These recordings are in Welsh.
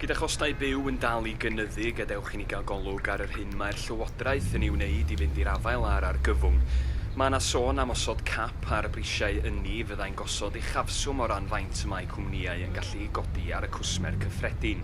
Gyda chostau byw yn dal I gynyddu, gadewch I ni gael golwg ar yr hyn mae'r llywodraeth yn ei wneud I fynd i'r afael ar argyfwng. Mae yna sôn am osod cap ar y brisiau ynni fyddai'n gosod uchafswm o ran faint y mae cwmnïau yn gallu godi ar y cwsmer cyffredin.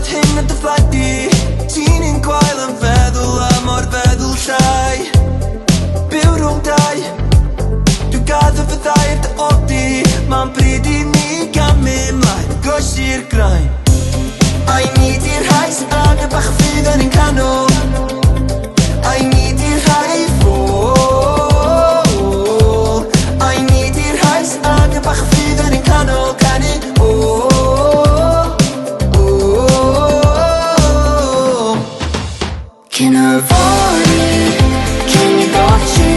Hynod y ffladi, ti'n un gwael yn feddwl am o'r feddwl llai. Byw rhwng dau, dwi'n gadw fy ddair dy oddi. Mae'n bryd I ni gamu mlaen, groes i'r graen. I need i'r rhai sy'n angen bach o ffydd yn ein canol. I need i'r rhai ffôl. I need i'r rhai sy'n angen bach o ffydd yn ein canol. Canu Cyn y fory, cyn I golli,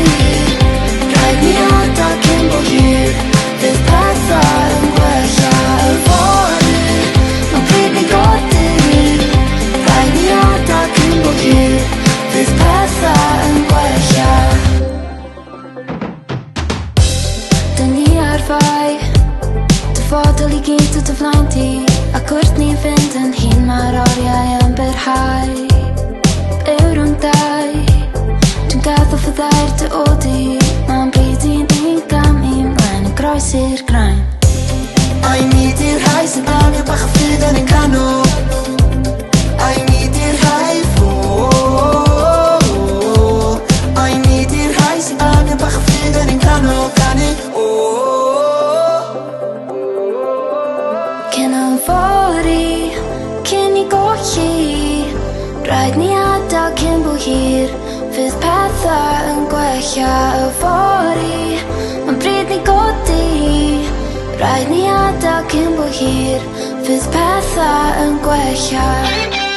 rhaid ni adael cynbohir, fydd pethau yn gwella. Y fory, mae'n bryd ni godi, rhaid ni adael cynbohir, fydd pethau yn gwella. Dyn ni ar fai, dyfodol I gynt o dy flaen ti, ac wrth ni'n fynd yn hun mae'r oriau yn byrhau. Rhwng dau, dwi'n gadw fy ddair dy oddi. Mae'n bryd I ni gamu mlaen yn groes i'r graen. I need i'r rhai sy'n angen bach o ffydd yn ein canol. I need i'r rhai ffôl. I need i'r rhai sy'n angen bach o ffydd yn ein canol. Canu Cyn y fory, cyn I golli, rhaid ni adael cynbohir, fydd pethau yn gwella. Y fory, mae'n bryd ni godi, rhaid ni adael cynbohir, fydd pethau yn gwella.